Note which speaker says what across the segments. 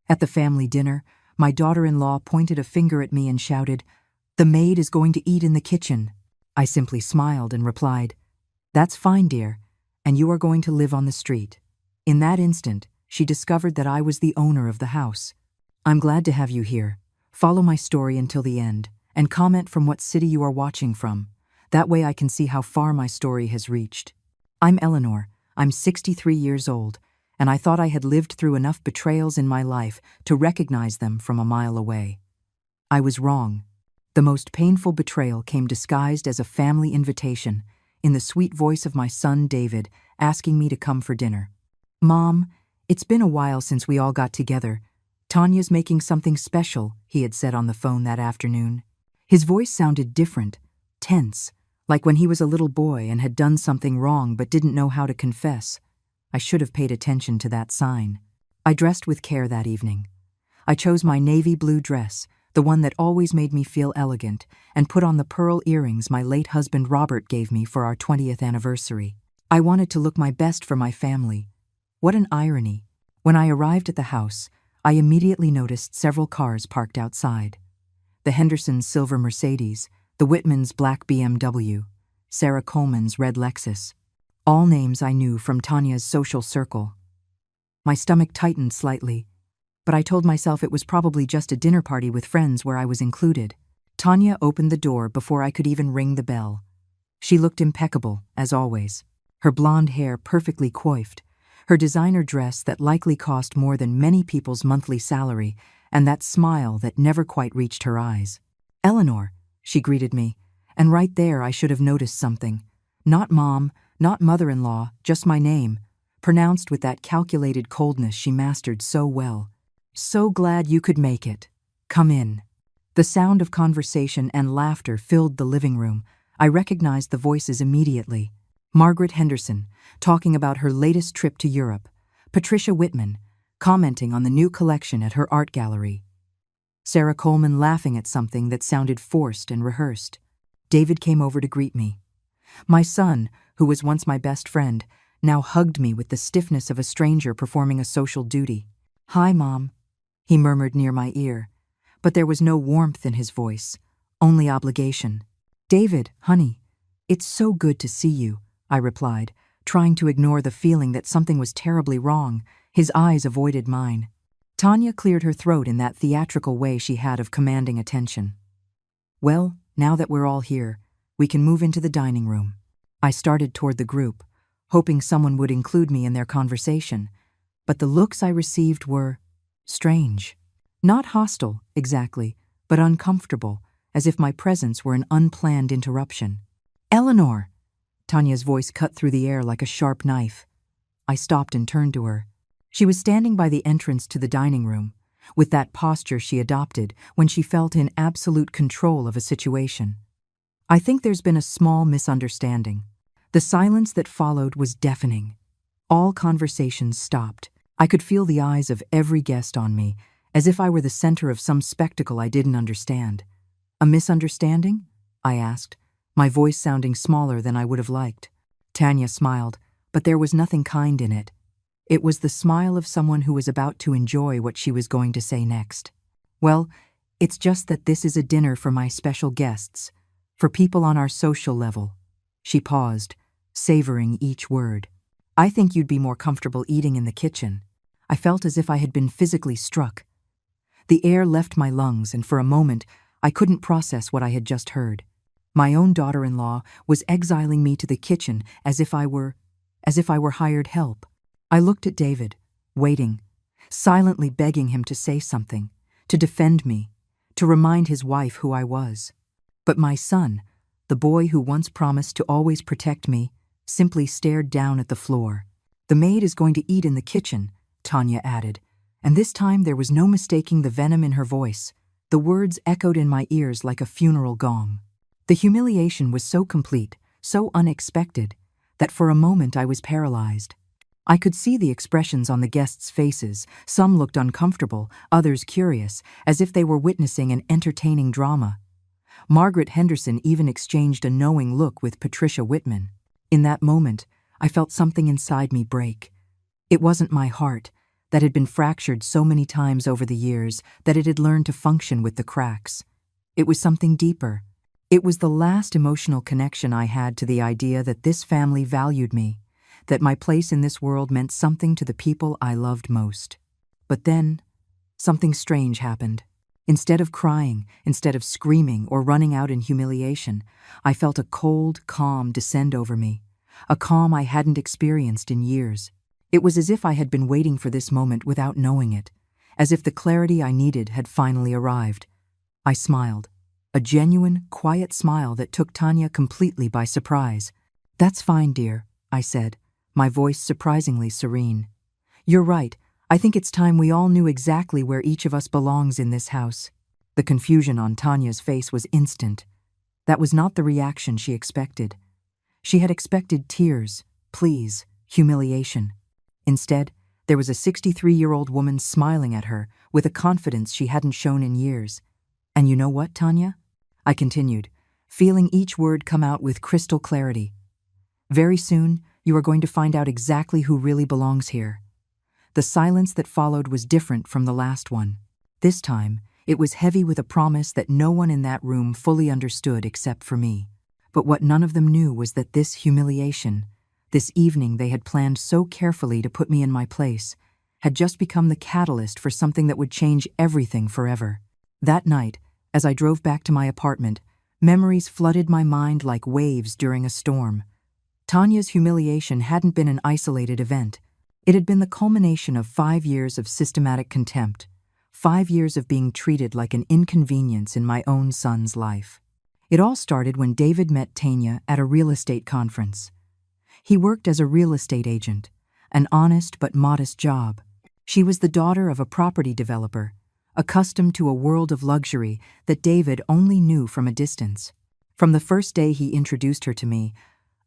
Speaker 1: At the family dinner, my daughter-in-law pointed a finger at me and shouted, "The maid is going to eat in the kitchen." I simply smiled and replied, "That's fine, dear, and you are going to live on the street." In that instant, she discovered that I was the owner of the house. "I'm glad to have you here. Follow my story until the end, and comment from what city you are watching from. That way I can see how far my story has reached. I'm Eleanor. I'm 63 years old, and I thought I had lived through enough betrayals in my life to recognize them from a mile away. I was wrong. The most painful betrayal came disguised as a family invitation, in the sweet voice of my son David asking me to come for dinner. "Mom, it's been a while since we all got together. Tanya's making something special," he had said on the phone that afternoon. His voice sounded different, tense, like when he was a little boy and had done something wrong but didn't know how to confess. I should have paid attention to that sign. I dressed with care that evening. I chose my navy blue dress, the one that always made me feel elegant, and put on the pearl earrings my late husband Robert gave me for our 20th anniversary. I wanted to look my best for my family. What an irony. When I arrived at the house, I immediately noticed several cars parked outside. The Hendersons' silver Mercedes, the Whitmans' black BMW, Sarah Coleman's red Lexus. All names I knew from Tanya's social circle. My stomach tightened slightly, but I told myself it was probably just a dinner party with friends where I was included. Tanya opened the door before I could even ring the bell. She looked impeccable, as always. Her blonde hair perfectly coiffed, her designer dress that likely cost more than many people's monthly salary, and that smile that never quite reached her eyes. "Eleanor," she greeted me, and right there I should have noticed something. Not mom, not mother-in-law, just my name, pronounced with that calculated coldness she mastered so well. "So glad you could make it. Come in." The sound of conversation and laughter filled the living room. I recognized the voices immediately. Margaret Henderson, talking about her latest trip to Europe. Patricia Whitman, commenting on the new collection at her art gallery. Sarah Coleman laughing at something that sounded forced and rehearsed. David came over to greet me. My son, who was once my best friend, now hugged me with the stiffness of a stranger performing a social duty. "Hi, Mom," he murmured near my ear, but there was no warmth in his voice, only obligation. "David, honey, it's so good to see you," I replied, trying to ignore the feeling that something was terribly wrong. His eyes avoided mine. Tanya cleared her throat in that theatrical way she had of commanding attention. "Well, now that we're all here, we can move into the dining room." I started toward the group, hoping someone would include me in their conversation, but the looks I received were strange. Not hostile, exactly, but uncomfortable, as if my presence were an unplanned interruption. "Eleanor!" Tanya's voice cut through the air like a sharp knife. I stopped and turned to her. She was standing by the entrance to the dining room, with that posture she adopted when she felt in absolute control of a situation. "I think there's been a small misunderstanding." The silence that followed was deafening. All conversations stopped. I could feel the eyes of every guest on me, as if I were the center of some spectacle I didn't understand. "A misunderstanding?" I asked, my voice sounding smaller than I would have liked. Tanya smiled, but there was nothing kind in it. It was the smile of someone who was about to enjoy what she was going to say next. "Well, it's just that this is a dinner for my special guests, for people on our social level." She paused, savoring each word. "I think you'd be more comfortable eating in the kitchen." I felt as if I had been physically struck. The air left my lungs, and for a moment, I couldn't process what I had just heard. My own daughter-in-law was exiling me to the kitchen as if I were hired help. I looked at David, waiting, silently begging him to say something, to defend me, to remind his wife who I was. But my son, the boy who once promised to always protect me, simply stared down at the floor. "The maid is going to eat in the kitchen," Tanya added, and this time there was no mistaking the venom in her voice. The words echoed in my ears like a funeral gong. The humiliation was so complete, so unexpected, that for a moment I was paralyzed. I could see the expressions on the guests' faces. Some looked uncomfortable, others curious, as if they were witnessing an entertaining drama. Margaret Henderson even exchanged a knowing look with Patricia Whitman. In that moment, I felt something inside me break. It wasn't my heart, that had been fractured so many times over the years that it had learned to function with the cracks. It was something deeper. It was the last emotional connection I had to the idea that this family valued me, that my place in this world meant something to the people I loved most. But then, something strange happened. Instead of crying, instead of screaming or running out in humiliation, I felt a cold calm descend over me, a calm I hadn't experienced in years. It was as if I had been waiting for this moment without knowing it, as if the clarity I needed had finally arrived. I smiled, a genuine, quiet smile that took Tanya completely by surprise. "That's fine, dear," I said, my voice surprisingly serene. "You're right. I think it's time we all knew exactly where each of us belongs in this house." The confusion on Tanya's face was instant. That was not the reaction she expected. She had expected tears, pleas, humiliation. Instead, there was a 63-year-old woman smiling at her with a confidence she hadn't shown in years. "And you know what, Tanya?" I continued, feeling each word come out with crystal clarity. "Very soon, you are going to find out exactly who really belongs here." The silence that followed was different from the last one. This time, it was heavy with a promise that no one in that room fully understood except for me. But what none of them knew was that this humiliation, this evening they had planned so carefully to put me in my place, had just become the catalyst for something that would change everything forever. That night, as I drove back to my apartment, memories flooded my mind like waves during a storm. Tanya's humiliation hadn't been an isolated event. It had been the culmination of 5 years of systematic contempt, 5 years of being treated like an inconvenience in my own son's life. It all started when David met Tanya at a real estate conference. He worked as a real estate agent, an honest but modest job. She was the daughter of a property developer, accustomed to a world of luxury that David only knew from a distance. From the first day he introduced her to me,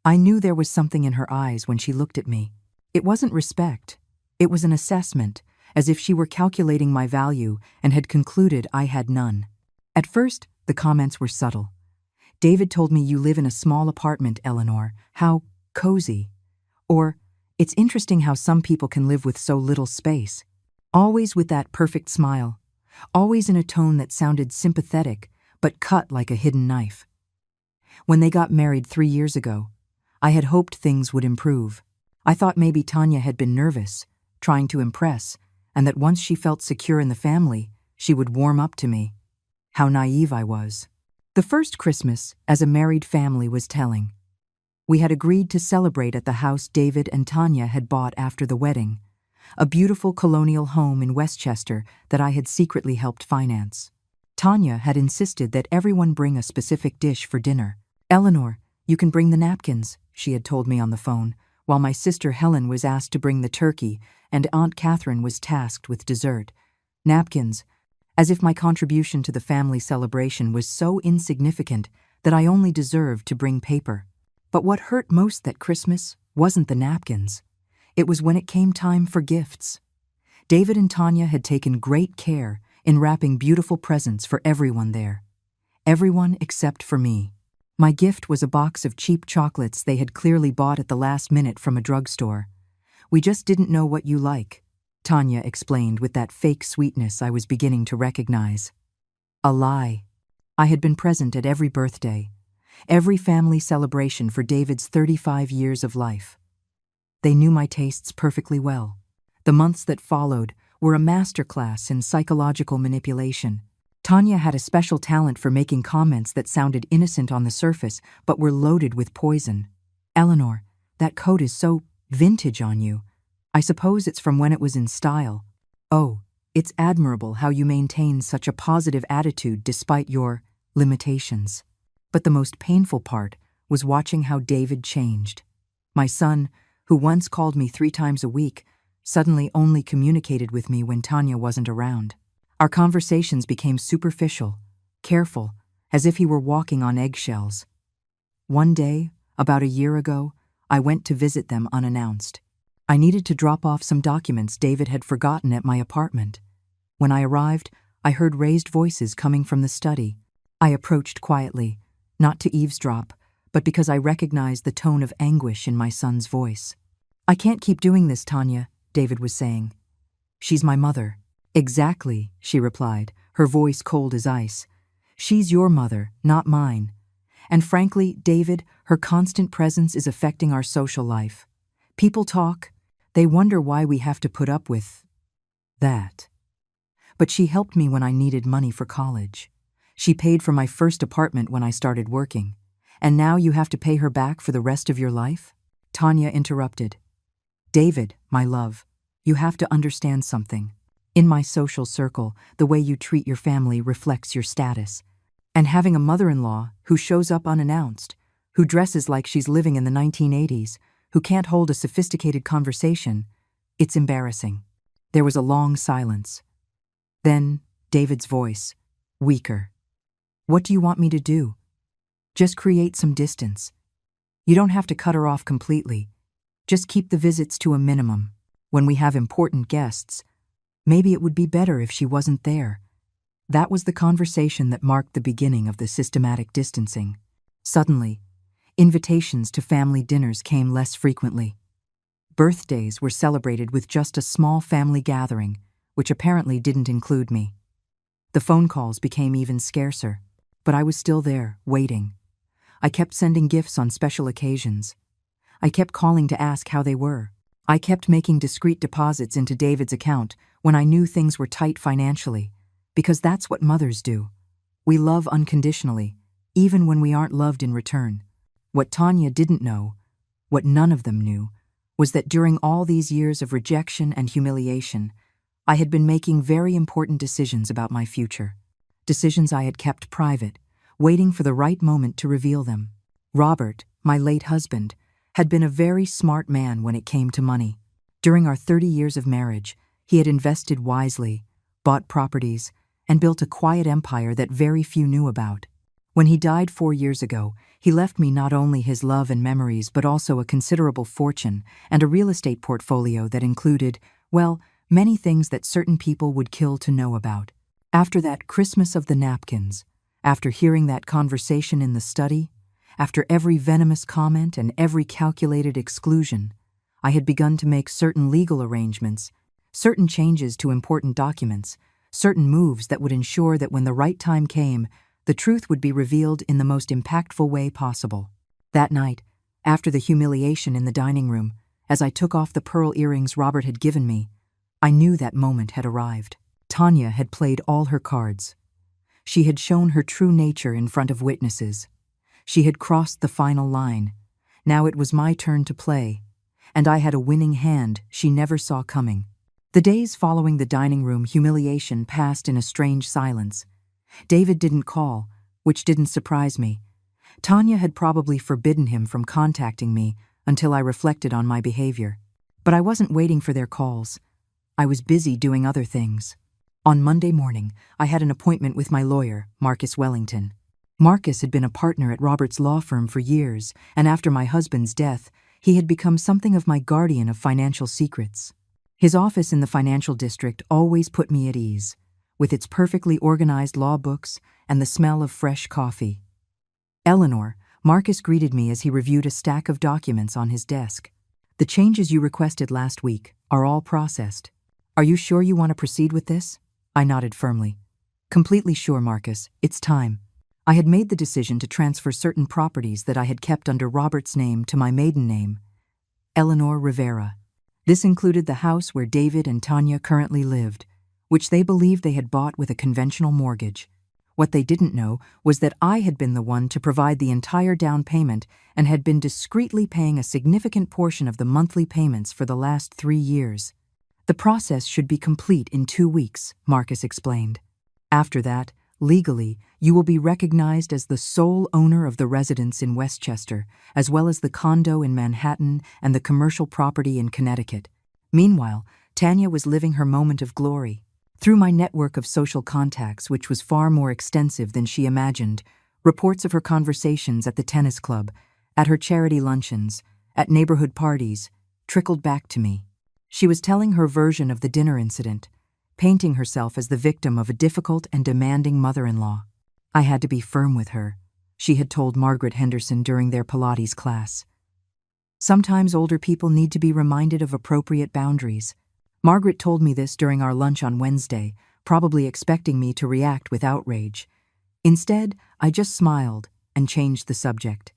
Speaker 1: I knew there was something in her eyes when she looked at me. It wasn't respect. It was an assessment, as if she were calculating my value and had concluded I had none. At first, the comments were subtle. "David told me you live in a small apartment, Eleanor. How cozy." Or, "It's interesting how some people can live with so little space." Always with that perfect smile. Always in a tone that sounded sympathetic, but cut like a hidden knife. When they got married 3 years ago, I had hoped things would improve. I thought maybe Tanya had been nervous, trying to impress, and that once she felt secure in the family, she would warm up to me. How naive I was. The first Christmas as a married family was telling. We had agreed to celebrate at the house David and Tanya had bought after the wedding, a beautiful colonial home in Westchester that I had secretly helped finance. Tanya had insisted that everyone bring a specific dish for dinner. "Eleanor, you can bring the napkins," she had told me on the phone, while my sister Helen was asked to bring the turkey and Aunt Catherine was tasked with dessert. Napkins, as if my contribution to the family celebration was so insignificant that I only deserved to bring paper. But what hurt most that Christmas wasn't the napkins. It was when it came time for gifts. David and Tanya had taken great care in wrapping beautiful presents for everyone there. Everyone except for me. My gift was a box of cheap chocolates they had clearly bought at the last minute from a drugstore. "We just didn't know what you like," Tanya explained with that fake sweetness I was beginning to recognize. A lie. I had been present at every birthday, every family celebration for David's 35 years of life. They knew my tastes perfectly well. The months that followed were a masterclass in psychological manipulation. Tanya had a special talent for making comments that sounded innocent on the surface but were loaded with poison. "Eleanor, that coat is so vintage on you. I suppose it's from when it was in style. Oh, it's admirable how you maintain such a positive attitude despite your limitations." But the most painful part was watching how David changed. My son, who once called me 3 times a week, suddenly only communicated with me when Tanya wasn't around. Our conversations became superficial, careful, as if he were walking on eggshells. One day, about a year ago, I went to visit them unannounced. I needed to drop off some documents David had forgotten at my apartment. When I arrived, I heard raised voices coming from the study. I approached quietly, not to eavesdrop, but because I recognized the tone of anguish in my son's voice. "I can't keep doing this, Tanya," David was saying. She's my mother. Exactly, she replied, her voice cold as ice. She's your mother, not mine. And frankly, David, her constant presence is affecting our social life. People talk, they wonder why we have to put up with that. But she helped me when I needed money for college. She paid for my first apartment when I started working. And now you have to pay her back for the rest of your life? Tanya interrupted. David, my love, you have to understand something. In my social circle, the way you treat your family reflects your status. And having a mother-in-law who shows up unannounced, who dresses like she's living in the 1980s, who can't hold a sophisticated conversation, it's embarrassing. There was a long silence. Then, David's voice, weaker. What do you want me to do? Just create some distance. You don't have to cut her off completely. Just keep the visits to a minimum. When we have important guests, maybe it would be better if she wasn't there. That was the conversation that marked the beginning of the systematic distancing. Suddenly, invitations to family dinners came less frequently. Birthdays were celebrated with just a small family gathering, which apparently didn't include me. The phone calls became even scarcer, but I was still there, waiting. I kept sending gifts on special occasions. I kept calling to ask how they were. I kept making discreet deposits into David's account when I knew things were tight financially, because that's what mothers do. We love unconditionally, even when we aren't loved in return. What Tanya didn't know, what none of them knew, was that during all these years of rejection and humiliation, I had been making very important decisions about my future. Decisions I had kept private, waiting for the right moment to reveal them. Robert, my late husband, had been a very smart man when it came to money. During our 30 years of marriage, he had invested wisely, bought properties, and built a quiet empire that very few knew about. When he died 4 years ago, he left me not only his love and memories but also a considerable fortune and a real estate portfolio that included, well, many things that certain people would kill to know about. After that Christmas of the napkins, after hearing that conversation in the study, after every venomous comment and every calculated exclusion, I had begun to make certain legal arrangements, certain changes to important documents, certain moves that would ensure that when the right time came, the truth would be revealed in the most impactful way possible. That night, after the humiliation in the dining room, as I took off the pearl earrings Robert had given me, I knew that moment had arrived. Tanya had played all her cards. She had shown her true nature in front of witnesses. She had crossed the final line. Now it was my turn to play, and I had a winning hand she never saw coming. The days following the dining room humiliation passed in a strange silence. David didn't call, which didn't surprise me. Tanya had probably forbidden him from contacting me until I reflected on my behavior. But I wasn't waiting for their calls. I was busy doing other things. On Monday morning, I had an appointment with my lawyer, Marcus Wellington. Marcus had been a partner at Robert's law firm for years, and after my husband's death, he had become something of my guardian of financial secrets. His office in the financial district always put me at ease, with its perfectly organized law books and the smell of fresh coffee. Eleanor, Marcus greeted me as he reviewed a stack of documents on his desk. The changes you requested last week are all processed. Are you sure you want to proceed with this? I nodded firmly. Completely sure, Marcus. It's time. I had made the decision to transfer certain properties that I had kept under Robert's name to my maiden name, Eleanor Rivera. This included the house where David and Tanya currently lived, which they believed they had bought with a conventional mortgage. What they didn't know was that I had been the one to provide the entire down payment and had been discreetly paying a significant portion of the monthly payments for the last 3 years. The process should be complete in 2 weeks, Marcus explained. After that, legally, you will be recognized as the sole owner of the residence in Westchester, as well as the condo in Manhattan and the commercial property in Connecticut. Meanwhile, Tanya was living her moment of glory. Through my network of social contacts, which was far more extensive than she imagined, reports of her conversations at the tennis club, at her charity luncheons, at neighborhood parties, trickled back to me. She was telling her version of the dinner incident, painting herself as the victim of a difficult and demanding mother-in-law. I had to be firm with her, she had told Margaret Henderson during their Pilates class. Sometimes older people need to be reminded of appropriate boundaries. Margaret told me this during our lunch on Wednesday, probably expecting me to react with outrage. Instead, I just smiled and changed the subject.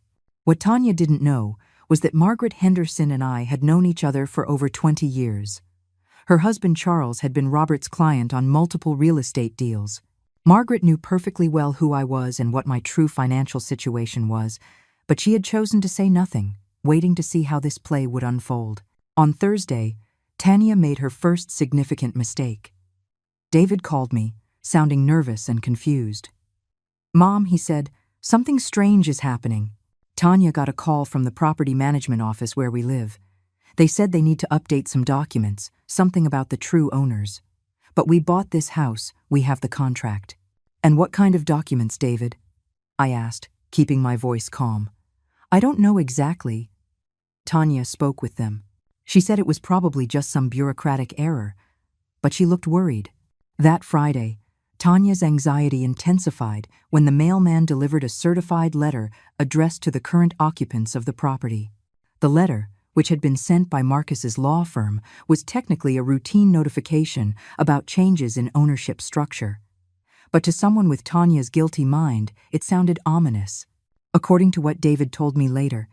Speaker 1: What Tanya didn't know was that Margaret Henderson and I had known each other for over 20 years. Her husband Charles had been Robert's client on multiple real estate deals. Margaret knew perfectly well who I was and what my true financial situation was, but she had chosen to say nothing, waiting to see how this play would unfold. On Thursday, Tanya made her first significant mistake. David called me, sounding nervous and confused. "Mom," he said, "something strange is happening." Tanya got a call from the property management office where we live. They said they need to update some documents, something about the true owners. "But we bought this house, we have the contract." "And what kind of documents, David?" I asked, keeping my voice calm. "I don't know exactly." Tanya spoke with them. She said it was probably just some bureaucratic error, but she looked worried. That Friday, Tanya's anxiety intensified when the mailman delivered a certified letter addressed to the current occupants of the property. The letter, which had been sent by Marcus's law firm, was technically a routine notification about changes in ownership structure. But to someone with Tanya's guilty mind, it sounded ominous. According to what David told me later,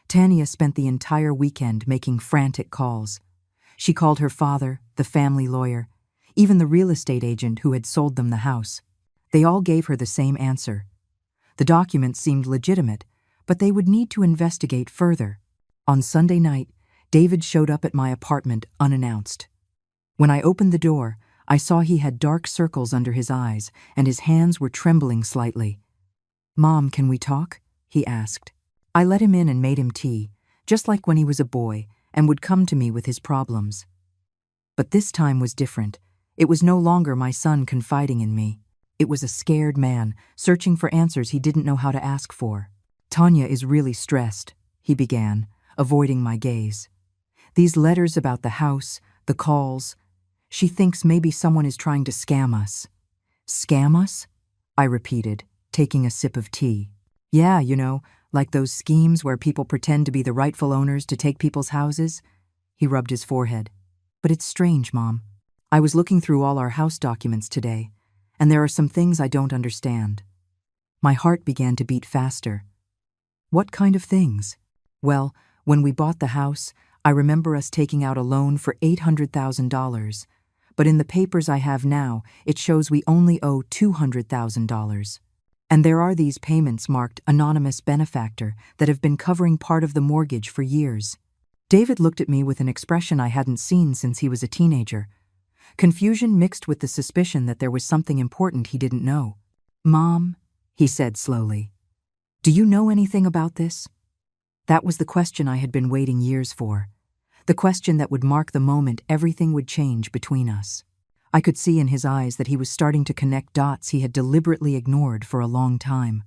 Speaker 1: Tanya spent the entire weekend making frantic calls. She called her father, the family lawyer, even the real estate agent who had sold them the house. They all gave her the same answer. The documents seemed legitimate, but they would need to investigate further. On Sunday night, David showed up at my apartment unannounced. When I opened the door, I saw he had dark circles under his eyes and his hands were trembling slightly. "Mom, can we talk?" he asked. I let him in and made him tea, just like when he was a boy and would come to me with his problems. But this time was different. It was no longer my son confiding in me. It was a scared man searching for answers he didn't know how to ask for. "Tanya is really stressed," he began, avoiding my gaze. "These letters about the house, the calls, she thinks maybe someone is trying to scam us." "Scam us?" I repeated, taking a sip of tea. "Yeah, like those schemes where people pretend to be the rightful owners to take people's houses." He rubbed his forehead. "But it's strange, Mom. I was looking through all our house documents today, and there are some things I don't understand." My heart began to beat faster. "What kind of things?" "Well, when we bought the house, I remember us taking out a loan for $800,000, but in the papers I have now, it shows we only owe $200,000. And there are these payments marked anonymous benefactor that have been covering part of the mortgage for years." David looked at me with an expression I hadn't seen since he was a teenager. Confusion mixed with the suspicion that there was something important he didn't know. "Mom," he said slowly, "do you know anything about this?" That was the question I had been waiting years for. The question that would mark the moment everything would change between us. I could see in his eyes that he was starting to connect dots he had deliberately ignored for a long time.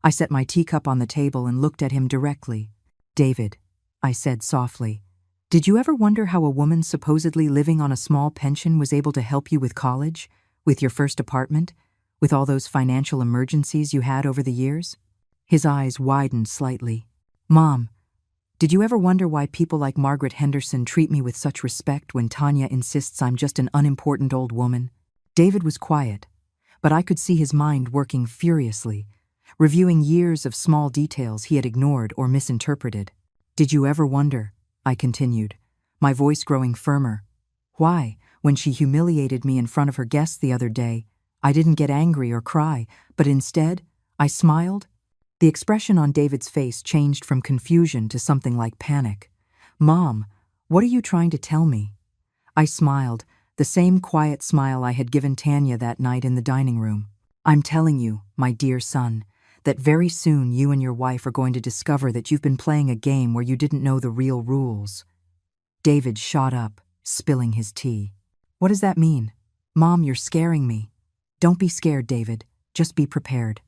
Speaker 1: I set my teacup on the table and looked at him directly. "David," I said softly, "did you ever wonder how a woman supposedly living on a small pension was able to help you with college, with your first apartment, with all those financial emergencies you had over the years?" His eyes widened slightly. "Mom, did you ever wonder why people like Margaret Henderson treat me with such respect when Tanya insists I'm just an unimportant old woman?" David was quiet, but I could see his mind working furiously, reviewing years of small details he had ignored or misinterpreted. "Did you ever wonder," I continued, my voice growing firmer, "why, when she humiliated me in front of her guests the other day, I didn't get angry or cry, but instead, I smiled?" The expression on David's face changed from confusion to something like panic. "Mom, what are you trying to tell me?" I smiled, the same quiet smile I had given Tanya that night in the dining room. "I'm telling you, my dear son, that very soon you and your wife are going to discover that you've been playing a game where you didn't know the real rules." David shot up, spilling his tea. "What does that mean?" "Mom, you're scaring me." "Don't be scared, David. Just be prepared.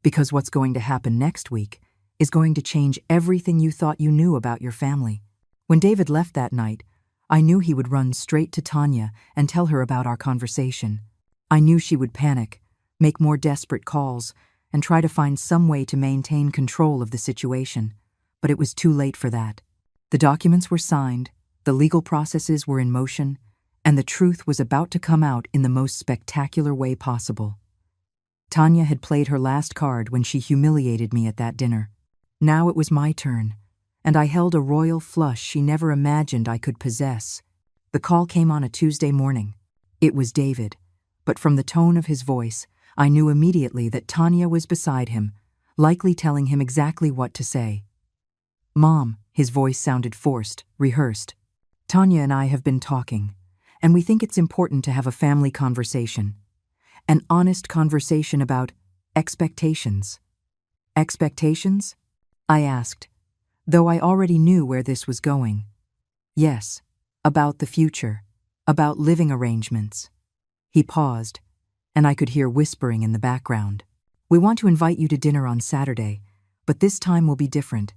Speaker 1: Because what's going to happen next week is going to change everything you thought you knew about your family." When David left that night, I knew he would run straight to Tanya and tell her about our conversation. I knew she would panic, make more desperate calls, and try to find some way to maintain control of the situation. But it was too late for that. The documents were signed, the legal processes were in motion, and the truth was about to come out in the most spectacular way possible. Tanya had played her last card when she humiliated me at that dinner. Now it was my turn, and I held a royal flush she never imagined I could possess. The call came on a Tuesday morning. It was David, but from the tone of his voice, I knew immediately that Tanya was beside him, likely telling him exactly what to say. "Mom," his voice sounded forced, rehearsed. "Tanya and I have been talking, and we think it's important to have a family conversation. An honest conversation about expectations." "Expectations?" I asked, though I already knew where this was going. "Yes, about the future, about living arrangements." He paused, and I could hear whispering in the background. "We want to invite you to dinner on Saturday, but this time will be different.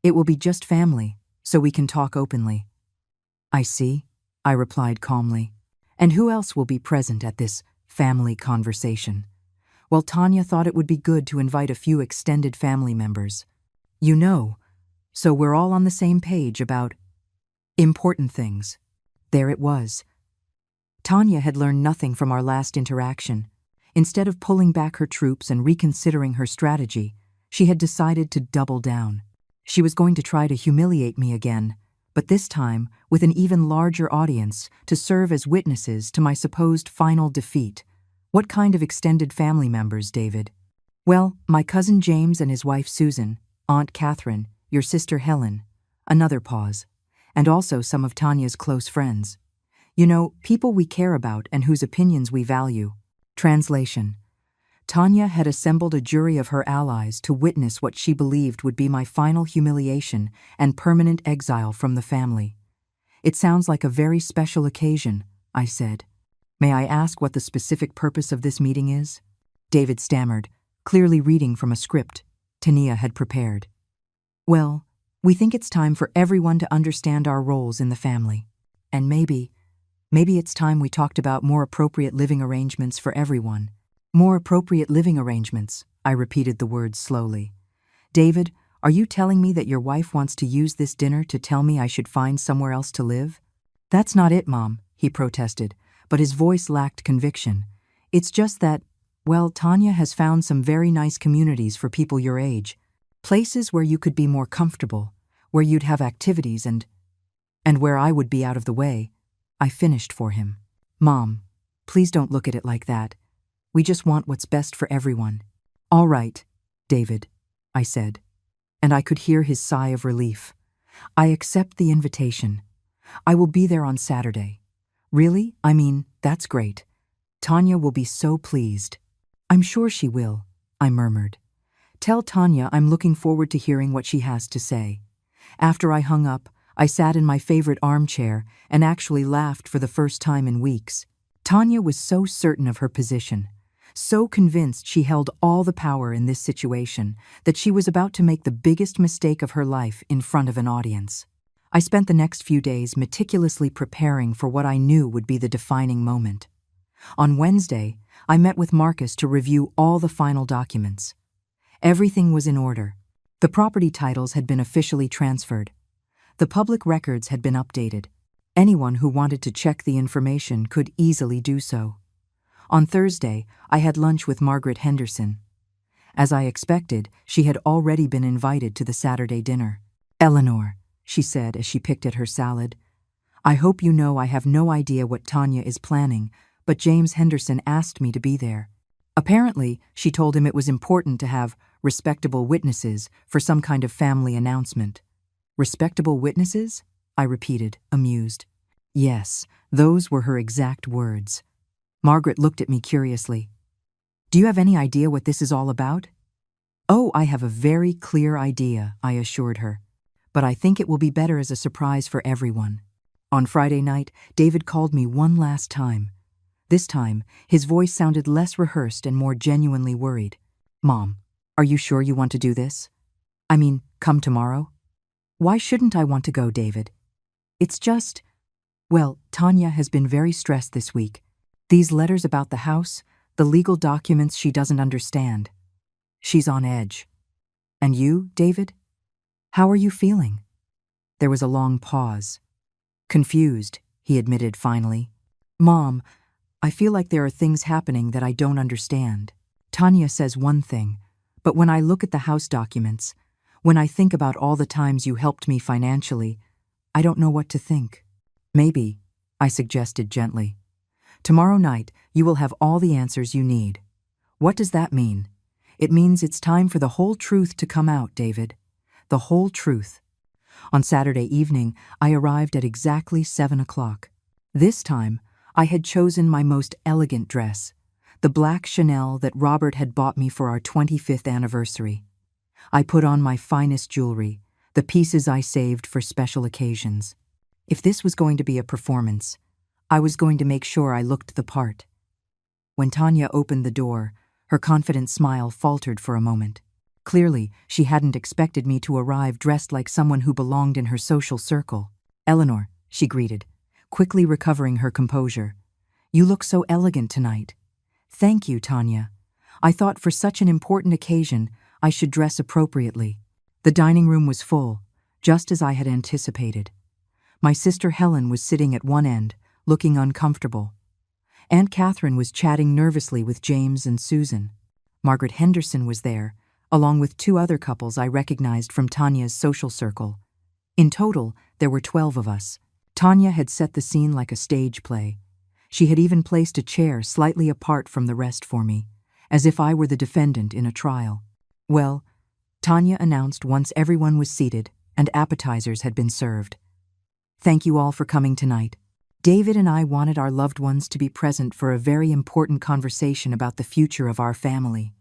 Speaker 1: It will be just family, so we can talk openly." "I see," I replied calmly. "And who else will be present at this family conversation?" "Well, Tanya thought it would be good to invite a few extended family members. You know, so we're all on the same page about important things." There it was. Tanya had learned nothing from our last interaction. Instead of pulling back her troops and reconsidering her strategy, she had decided to double down. She was going to try to humiliate me again, but this time with an even larger audience to serve as witnesses to my supposed final defeat. "What kind of extended family members, David?" "Well, my cousin James and his wife Susan, Aunt Catherine, your sister Helen." Another pause. "And also some of Tanya's close friends. You know, people we care about and whose opinions we value." Translation: Tanya had assembled a jury of her allies to witness what she believed would be my final humiliation and permanent exile from the family. "It sounds like a very special occasion," I said. "May I ask what the specific purpose of this meeting is?" David stammered, clearly reading from a script Tanya had prepared. "Well, we think it's time for everyone to understand our roles in the family. And maybe it's time we talked about more appropriate living arrangements for everyone." "More appropriate living arrangements," I repeated the words slowly. "David, are you telling me that your wife wants to use this dinner to tell me I should find somewhere else to live?" "That's not it, Mom," he protested, but his voice lacked conviction. "It's just that, well, Tanya has found some very nice communities for people your age. Places where you could be more comfortable, where you'd have activities and where I would be out of the way." I finished for him. "Mom, please don't look at it like that. We just want what's best for everyone." "All right, David," I said, and I could hear his sigh of relief. "I accept the invitation. I will be there on Saturday." "Really? I mean, that's great. Tanya will be so pleased." "I'm sure she will," I murmured. "Tell Tanya I'm looking forward to hearing what she has to say." After I hung up, I sat in my favorite armchair and actually laughed for the first time in weeks. Tanya was so certain of her position, so convinced she held all the power in this situation that she was about to make the biggest mistake of her life in front of an audience. I spent the next few days meticulously preparing for what I knew would be the defining moment. On Wednesday, I met with Marcus to review all the final documents. Everything was in order. The property titles had been officially transferred. The public records had been updated. Anyone who wanted to check the information could easily do so. On Thursday, I had lunch with Margaret Henderson. As I expected, she had already been invited to the Saturday dinner. "Eleanor," she said as she picked at her salad, "I hope you know I have no idea what Tanya is planning, but James Henderson asked me to be there." Apparently, she told him it was important to have respectable witnesses for some kind of family announcement. "Respectable witnesses?" I repeated, amused. Yes, those were her exact words. Margaret looked at me curiously. "Do you have any idea what this is all about?" "Oh, I have a very clear idea," I assured her. "But I think it will be better as a surprise for everyone." On Friday night, David called me one last time. This time, his voice sounded less rehearsed and more genuinely worried. "Mom, are you sure you want to do this? I mean, come tomorrow?" "Why shouldn't I want to go, David? It's just, well, Tanya has been very stressed this week. These letters about the house, the legal documents she doesn't understand. She's on edge. And you, David? How are you feeling?" There was a long pause. "Confused," he admitted finally. Mom, I feel like there are things happening that I don't understand. Tanya says one thing, but when I look at the house documents, when I think about all the times you helped me financially, I don't know what to think. Maybe, I suggested gently. Tomorrow night, you will have all the answers you need. What does that mean? It means it's time for the whole truth to come out, David. The whole truth. On Saturday evening, I arrived at exactly 7 o'clock. This time, I had chosen my most elegant dress, the black Chanel that Robert had bought me for our 25th anniversary. I put on my finest jewelry, the pieces I saved for special occasions. If this was going to be a performance, I was going to make sure I looked the part. When Tanya opened the door, her confident smile faltered for a moment. Clearly, she hadn't expected me to arrive dressed like someone who belonged in her social circle. "Eleanor," she greeted, quickly recovering her composure. "You look so elegant tonight." "Thank you, Tanya. I thought for such an important occasion, I should dress appropriately." The dining room was full, just as I had anticipated. My sister Helen was sitting at one end, looking uncomfortable. Aunt Catherine was chatting nervously with James and Susan. Margaret Henderson was there, along with 2 other couples I recognized from Tanya's social circle. In total, there were 12 of us. Tanya had set the scene like a stage play. She had even placed a chair slightly apart from the rest for me, as if I were the defendant in a trial. "Well," Tanya announced once everyone was seated and appetizers had been served. "Thank you all for coming tonight. David and I wanted our loved ones to be present for a very important conversation about the future of our family."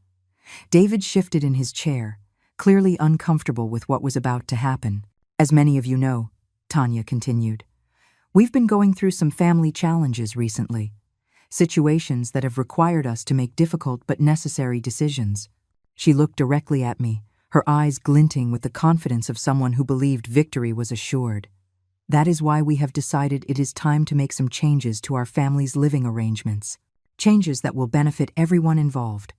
Speaker 1: David shifted in his chair, clearly uncomfortable with what was about to happen. "As many of you know," Tanya continued, "we've been going through some family challenges recently, situations that have required us to make difficult but necessary decisions." She looked directly at me, her eyes glinting with the confidence of someone who believed victory was assured. "That is why we have decided it is time to make some changes to our family's living arrangements, changes that will benefit everyone involved."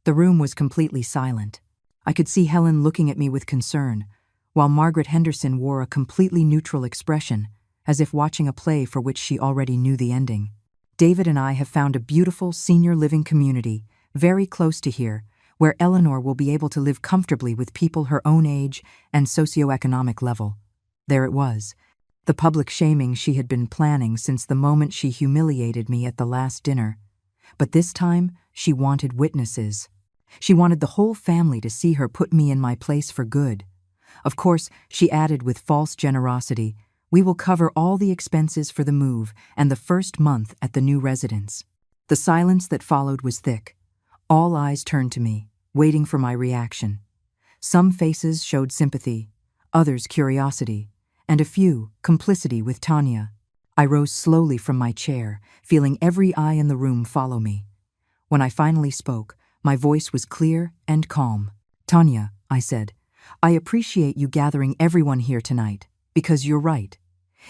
Speaker 1: The room was completely silent. I could see Helen looking at me with concern, while Margaret Henderson wore a completely neutral expression, as if watching a play for which she already knew the ending. "David and I have found a beautiful senior living community, very close to here, where Eleanor will be able to live comfortably with people her own age and socioeconomic level." There it was, the public shaming she had been planning since the moment she humiliated me at the last dinner. But this time, she wanted witnesses. She wanted the whole family to see her put me in my place for good. Of course, she added with false generosity, "We will cover all the expenses for the move and the first month at the new residence." The silence that followed was thick. All eyes turned to me, waiting for my reaction. Some faces showed sympathy, others curiosity, and a few complicity with Tanya. I rose slowly from my chair, feeling every eye in the room follow me. When I finally spoke, my voice was clear and calm. "Tanya," I said, "I appreciate you gathering everyone here tonight, because you're right.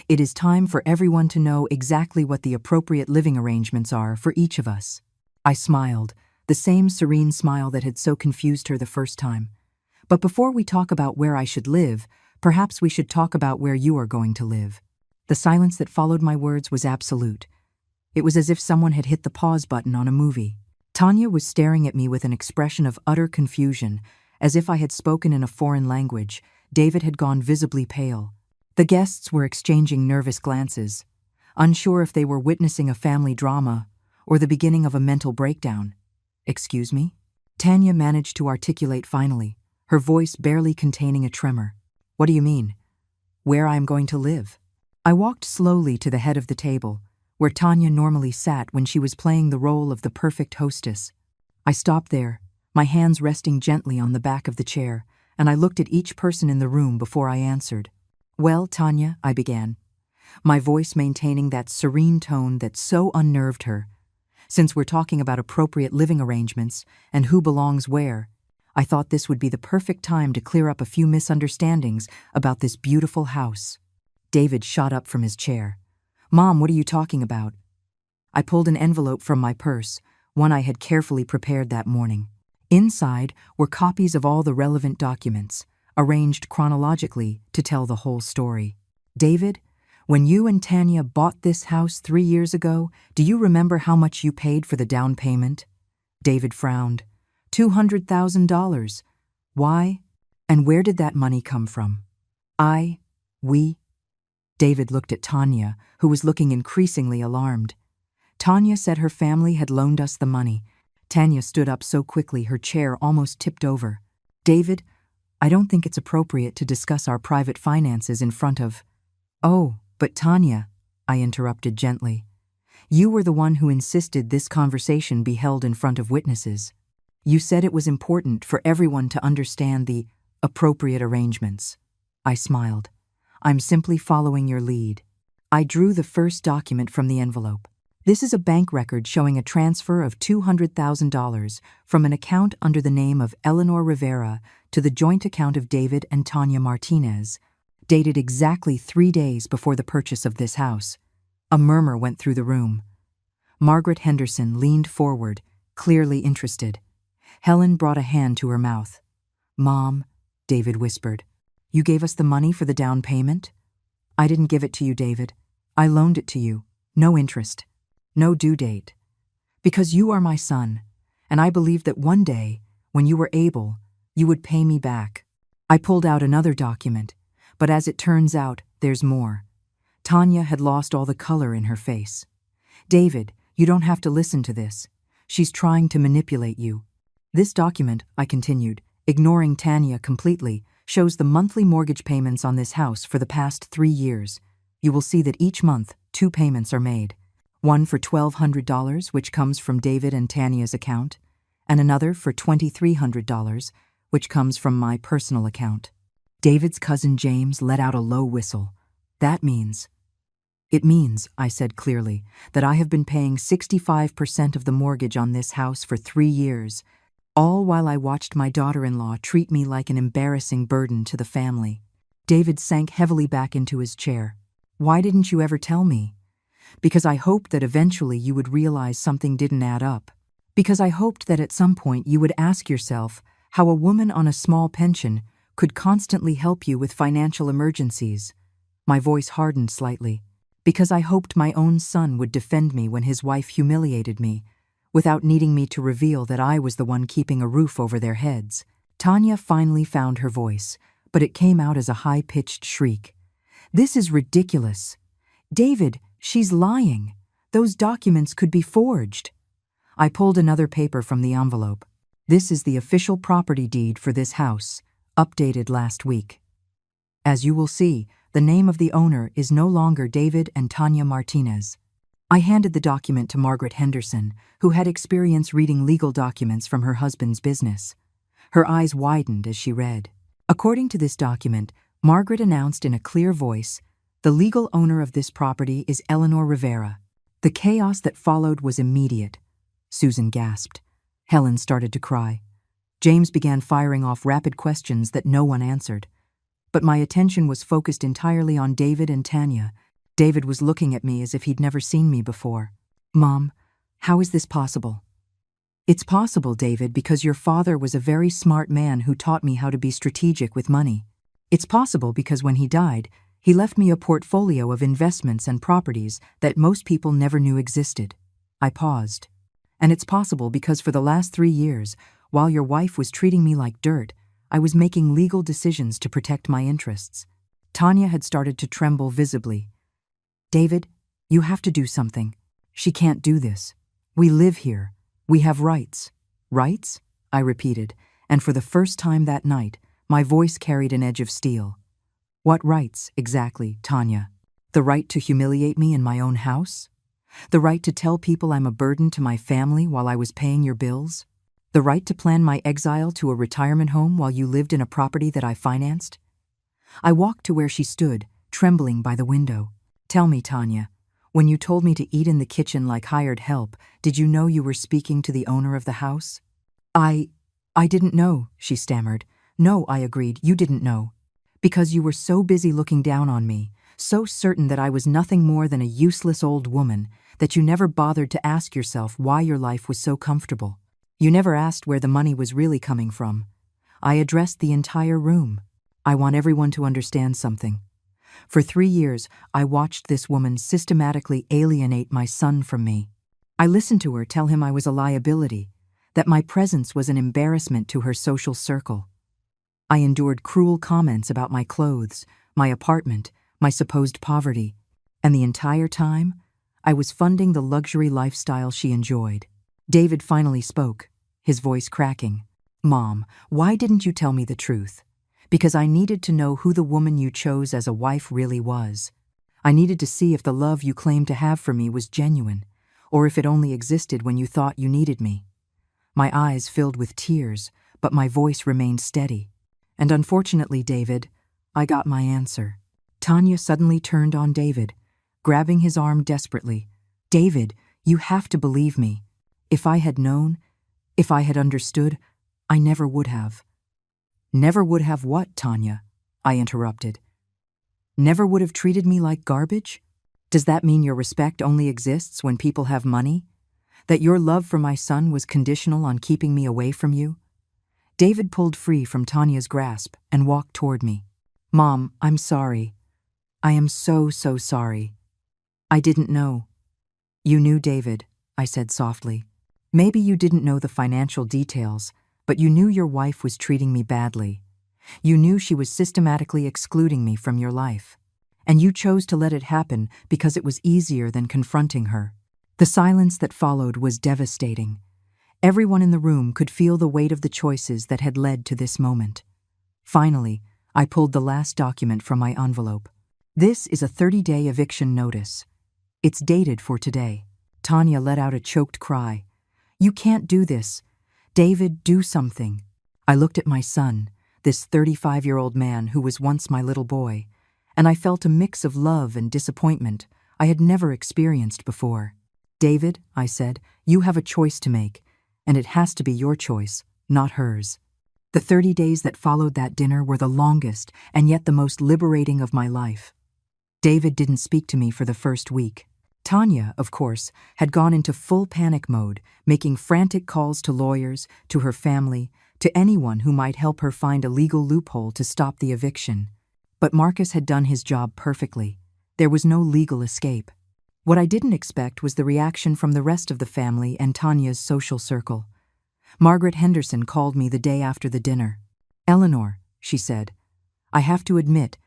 Speaker 1: It is time for everyone to know exactly what the appropriate living arrangements are for each of us." I smiled, the same serene smile that had so confused her the first time. "But before we talk about where I should live, perhaps we should talk about where you are going to live." The silence that followed my words was absolute. It was as if someone had hit the pause button on a movie. Tanya was staring at me with an expression of utter confusion, as if I had spoken in a foreign language. David had gone visibly pale. The guests were exchanging nervous glances, unsure if they were witnessing a family drama or the beginning of a mental breakdown. "Excuse me?" Tanya managed to articulate finally, her voice barely containing a tremor. "What do you mean? Where I am going to live?" I walked slowly to the head of the table, where Tanya normally sat when she was playing the role of the perfect hostess. I stopped there, my hands resting gently on the back of the chair, and I looked at each person in the room before I answered. "Well, Tanya," I began, my voice maintaining that serene tone that so unnerved her. "Since we're talking about appropriate living arrangements and who belongs where, I thought this would be the perfect time to clear up a few misunderstandings about this beautiful house." David shot up from his chair. "Mom, what are you talking about?" I pulled an envelope from my purse, one I had carefully prepared that morning. Inside were copies of all the relevant documents, arranged chronologically to tell the whole story. "David, When you and Tanya bought this house 3 years ago, do you remember how much you paid for the down payment? David frowned. $200,000. Why? And where did that money come from? We? David looked at Tanya, who was looking increasingly alarmed. Tanya said her family had loaned us the money. Tanya stood up so quickly her chair almost tipped over. David, I don't think it's appropriate to discuss our private finances in front of… Oh, but Tanya, I interrupted gently. You were the one who insisted this conversation be held in front of witnesses. You said it was important for everyone to understand the appropriate arrangements. I smiled. I'm simply following your lead. I drew the first document from the envelope. This is a bank record showing a transfer of $200,000 from an account under the name of Eleanor Rivera to the joint account of David and Tanya Martinez, dated exactly 3 days before the purchase of this house. A murmur went through the room. Margaret Henderson leaned forward, clearly interested. Helen brought a hand to her mouth. Mom, David whispered, you gave us the money for the down payment? I didn't give it to you, David. I loaned it to you. No interest. No due date. Because you are my son, and I believed that one day, when you were able, you would pay me back. I pulled out another document, but as it turns out, there's more. Tanya had lost all the color in her face. David, you don't have to listen to this. She's trying to manipulate you. This document, I continued, ignoring Tanya completely, shows the monthly mortgage payments on this house for the past 3 years. You will see that each month, 2 payments are made. One for $1,200, which comes from David and Tanya's account, and another for $2,300, which comes from my personal account. David's cousin James let out a low whistle. That means… It means, I said clearly, that I have been paying 65% of the mortgage on this house for 3 years, all while I watched my daughter-in-law treat me like an embarrassing burden to the family. David sank heavily back into his chair. Why didn't you ever tell me? Because I hoped that eventually you would realize something didn't add up. Because I hoped that at some point you would ask yourself how a woman on a small pension could constantly help you with financial emergencies. My voice hardened slightly. Because I hoped my own son would defend me when his wife humiliated me, without needing me to reveal that I was the one keeping a roof over their heads. Tanya finally found her voice, but it came out as a high-pitched shriek. This is ridiculous. David, she's lying. Those documents could be forged. I pulled another paper from the envelope. This is the official property deed for this house, updated last week. As you will see, the name of the owner is no longer David and Tanya Martinez. I handed the document to Margaret Henderson, who had experience reading legal documents from her husband's business. Her eyes widened as she read. According to this document, Margaret announced in a clear voice, the legal owner of this property is Eleanor Rivera. The chaos that followed was immediate. Susan gasped. Helen started to cry. James began firing off rapid questions that no one answered. But my attention was focused entirely on David and Tanya. David was looking at me as if he'd never seen me before. Mom, how is this possible? It's possible, David, because your father was a very smart man who taught me how to be strategic with money. It's possible because when he died, he left me a portfolio of investments and properties that most people never knew existed. I paused. And it's possible because for the last 3 years, while your wife was treating me like dirt, I was making legal decisions to protect my interests. Tanya had started to tremble visibly. David, you have to do something. She can't do this. We live here. We have rights. Rights? I repeated, and for the first time that night, my voice carried an edge of steel. What rights, exactly, Tanya? The right to humiliate me in my own house? The right to tell people I'm a burden to my family while I was paying your bills? The right to plan my exile to a retirement home while you lived in a property that I financed? I walked to where she stood, trembling by the window. Tell me, Tanya, when you told me to eat in the kitchen like hired help, did you know you were speaking to the owner of the house? I didn't know, she stammered. No, I agreed, you didn't know. Because you were so busy looking down on me, so certain that I was nothing more than a useless old woman, that you never bothered to ask yourself why your life was so comfortable. You never asked where the money was really coming from. I addressed the entire room. I want everyone to understand something. For 3 years, I watched this woman systematically alienate my son from me. I listened to her tell him I was a liability, that my presence was an embarrassment to her social circle. I endured cruel comments about my clothes, my apartment, my supposed poverty, and the entire time, I was funding the luxury lifestyle she enjoyed. David finally spoke, his voice cracking. "Mom, why didn't you tell me the truth? Because I needed to know who the woman you chose as a wife really was. I needed to see if the love you claimed to have for me was genuine, or if it only existed when you thought you needed me." My eyes filled with tears, but my voice remained steady. And unfortunately, David, I got my answer. Tanya suddenly turned on David, grabbing his arm desperately. "David, you have to believe me. If I had known, if I had understood, I never would have." "Never would have what, Tanya?" I interrupted. "Never would have treated me like garbage? Does that mean your respect only exists when people have money? That your love for my son was conditional on keeping me away from you?" David pulled free from Tanya's grasp and walked toward me. "Mom, I'm sorry. I am so sorry. I didn't know." "You knew, David," I said softly. "Maybe you didn't know the financial details, but you knew your wife was treating me badly. You knew she was systematically excluding me from your life. And you chose to let it happen because it was easier than confronting her." The silence that followed was devastating. Everyone in the room could feel the weight of the choices that had led to this moment. Finally, I pulled the last document from my envelope. "This is a 30-day eviction notice. It's dated for today." Tanya let out a choked cry. "You can't do this. David, do something." I looked at my son, this 35-year-old man who was once my little boy, and I felt a mix of love and disappointment I had never experienced before. "David," I said, "you have a choice to make, and it has to be your choice, not hers." The 30 days that followed that dinner were the longest and yet the most liberating of my life. David didn't speak to me for the first week. Tanya, of course, had gone into full panic mode, making frantic calls to lawyers, to her family, to anyone who might help her find a legal loophole to stop the eviction. But Marcus had done his job perfectly. There was no legal escape. What I didn't expect was the reaction from the rest of the family and Tanya's social circle. Margaret Henderson called me the day after the dinner. "Eleanor," she said, "I have to admit,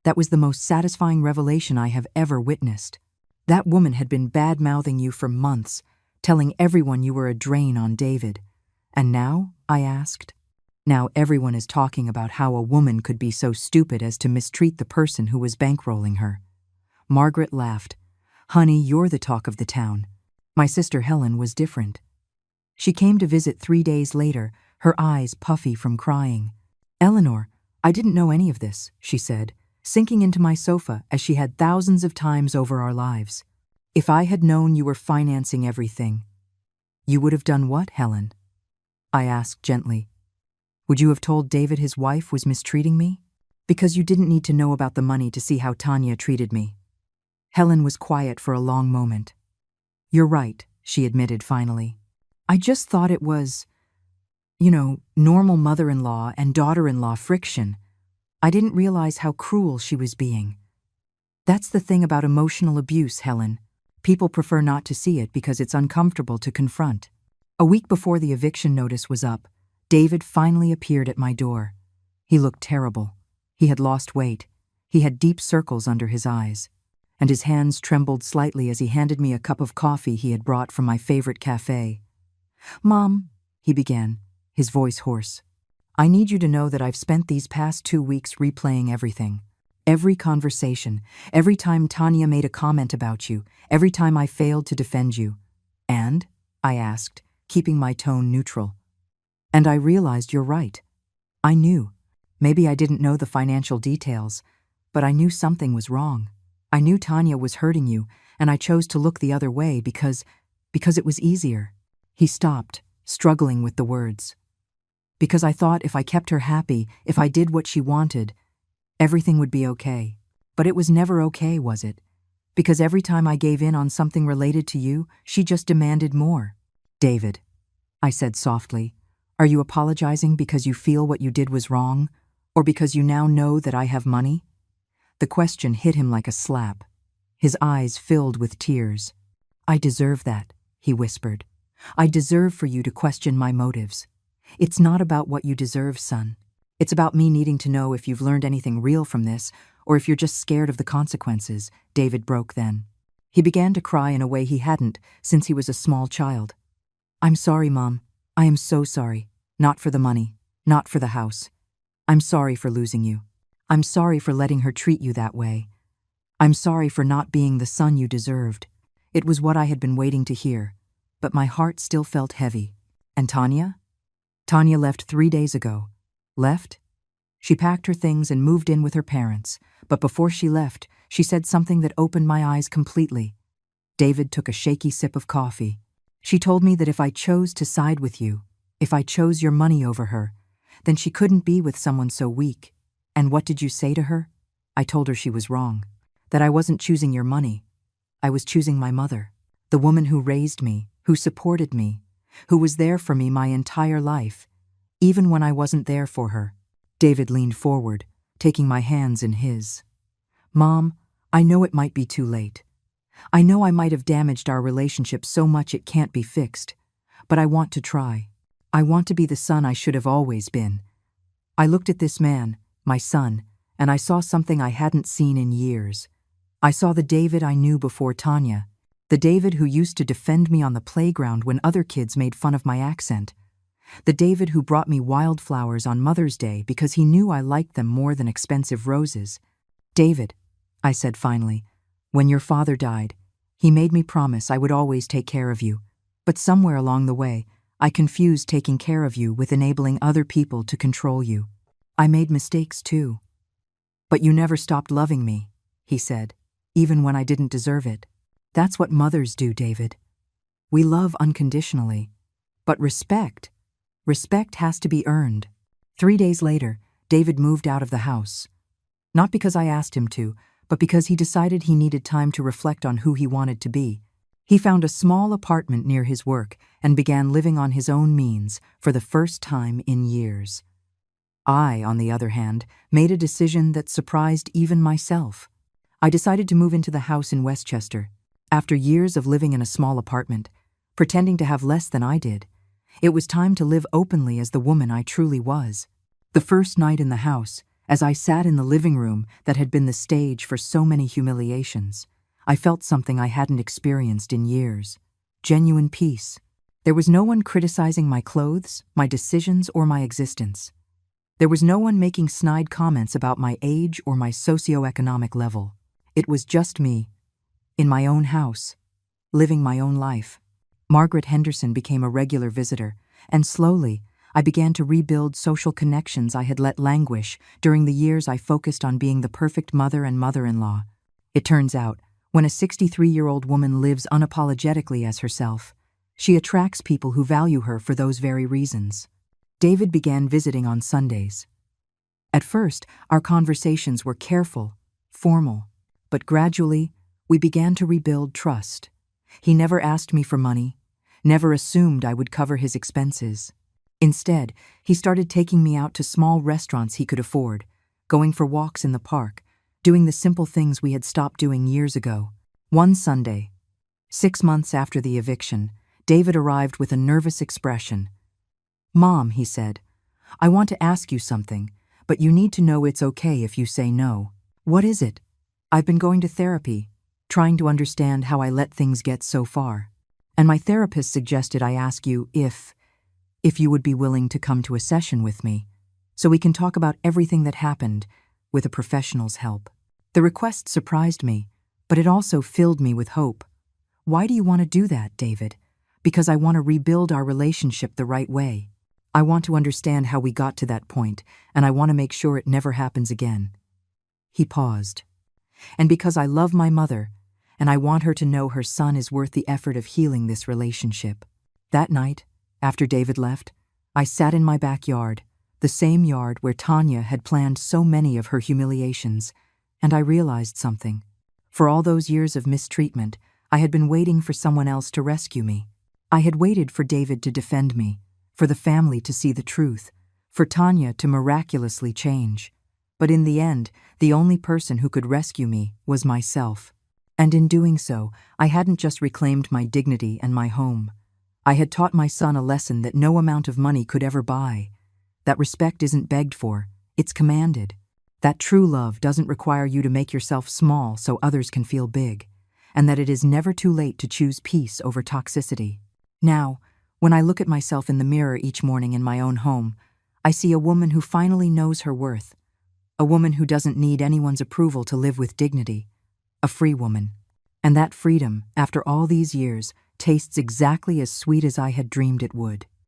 Speaker 1: that was the most satisfying revelation I have ever witnessed. That woman had been bad-mouthing you for months, telling everyone you were a drain on David. And now?" I asked. "Now everyone is talking about how a woman could be so stupid as to mistreat the person who was bankrolling her." Margaret laughed. "Honey, you're the talk of the town." My sister Helen was different. She came to visit 3 days later, her eyes puffy from crying. "Eleanor, I didn't know any of this," she said, sinking into my sofa as she had thousands of times over our lives. "If I had known you were financing everything." "You would have done what, Helen?" I asked gently. "Would you have told David his wife was mistreating me? Because you didn't need to know about the money to see how Tanya treated me." Helen was quiet for a long moment. "You're right," she admitted finally. "I just thought it was, normal mother-in-law and daughter-in-law friction. I didn't realize how cruel she was being." That's the thing about emotional abuse, Helen. People prefer not to see it because it's uncomfortable to confront. A week before the eviction notice was up, David finally appeared at my door. He looked terrible. He had lost weight. He had deep circles under his eyes. And his hands trembled slightly as he handed me a cup of coffee he had brought from my favorite cafe. "Mom," he began, his voice hoarse, "I need you to know that I've spent these past 2 weeks replaying everything. Every conversation, every time Tanya made a comment about you, every time I failed to defend you." "And?" I asked, keeping my tone neutral. "And I realized you're right. I knew. Maybe I didn't know the financial details, but I knew something was wrong. I knew Tanya was hurting you, and I chose to look the other way because it was easier." He stopped, struggling with the words. "Because I thought if I kept her happy, if I did what she wanted, everything would be okay. But it was never okay, was it? Because every time I gave in on something related to you, she just demanded more." "David," I said softly, "are you apologizing because you feel what you did was wrong, or because you now know that I have money?" The question hit him like a slap. His eyes filled with tears. "I deserve that," he whispered. "I deserve for you to question my motives. It's not about what you deserve, son. It's about me needing to know if you've learned anything real from this, or if you're just scared of the consequences," David broke then. He began to cry in a way he hadn't since he was a small child. "I'm sorry, Mom. I am so sorry. Not for the money. Not for the house. I'm sorry for losing you. I'm sorry for letting her treat you that way. I'm sorry for not being the son you deserved." It was what I had been waiting to hear, but my heart still felt heavy. "And Tanya?" "Tanya left 3 days ago." "Left?" "She packed her things and moved in with her parents, but before she left, she said something that opened my eyes completely." David took a shaky sip of coffee. "She told me that if I chose to side with you, if I chose your money over her, then she couldn't be with someone so weak. And what did you say to her?" "I told her she was wrong, that I wasn't choosing your money. I was choosing my mother, the woman who raised me, who supported me, who was there for me my entire life, even when I wasn't there for her." David leaned forward, taking my hands in his. "Mom, I know it might be too late. I know I might have damaged our relationship so much it can't be fixed, but I want to try. I want to be the son I should have always been." I looked at this man, my son, and I saw something I hadn't seen in years. I saw the David I knew before Tanya, the David who used to defend me on the playground when other kids made fun of my accent, the David who brought me wildflowers on Mother's Day because he knew I liked them more than expensive roses. "David," I said finally, "when your father died, he made me promise I would always take care of you, but somewhere along the way, I confused taking care of you with enabling other people to control you. I made mistakes too. But you never stopped loving me," he said, "even when I didn't deserve it. That's what mothers do, David. We love unconditionally. But respect has to be earned." 3 days later, David moved out of the house. Not because I asked him to, but because he decided he needed time to reflect on who he wanted to be. He found a small apartment near his work and began living on his own means for the first time in years. I, on the other hand, made a decision that surprised even myself. I decided to move into the house in Westchester. After years of living in a small apartment, pretending to have less than I did, it was time to live openly as the woman I truly was. The first night in the house, as I sat in the living room that had been the stage for so many humiliations, I felt something I hadn't experienced in years. Genuine peace. There was no one criticizing my clothes, my decisions, or my existence. There was no one making snide comments about my age or my socioeconomic level. It was just me, in my own house, living my own life. Margaret Henderson became a regular visitor, and slowly, I began to rebuild social connections I had let languish during the years I focused on being the perfect mother and mother-in-law. It turns out, when a 63-year-old woman lives unapologetically as herself, she attracts people who value her for those very reasons. David began visiting on Sundays. At first, our conversations were careful, formal, but gradually, we began to rebuild trust. He never asked me for money, never assumed I would cover his expenses. Instead, he started taking me out to small restaurants he could afford, going for walks in the park, doing the simple things we had stopped doing years ago. One Sunday, 6 months after the eviction, David arrived with a nervous expression. "Mom," he said, "I want to ask you something, but you need to know it's okay if you say no." "What is it?" "I've been going to therapy, trying to understand how I let things get so far. And my therapist suggested I ask you if you would be willing to come to a session with me, so we can talk about everything that happened with a professional's help." The request surprised me, but it also filled me with hope. "Why do you want to do that, David?" "Because I want to rebuild our relationship the right way. I want to understand how we got to that point, and I want to make sure it never happens again." He paused. "And because I love my mother, and I want her to know her son is worth the effort of healing this relationship." That night, after David left, I sat in my backyard, the same yard where Tanya had planned so many of her humiliations, and I realized something. For all those years of mistreatment, I had been waiting for someone else to rescue me. I had waited for David to defend me, for the family to see the truth, for Tanya to miraculously change. But in the end, the only person who could rescue me was myself. And in doing so, I hadn't just reclaimed my dignity and my home. I had taught my son a lesson that no amount of money could ever buy. That respect isn't begged for, it's commanded. That true love doesn't require you to make yourself small so others can feel big. And that it is never too late to choose peace over toxicity. Now, when I look at myself in the mirror each morning in my own home, I see a woman who finally knows her worth. A woman who doesn't need anyone's approval to live with dignity. A free woman. And that freedom, after all these years, tastes exactly as sweet as I had dreamed it would.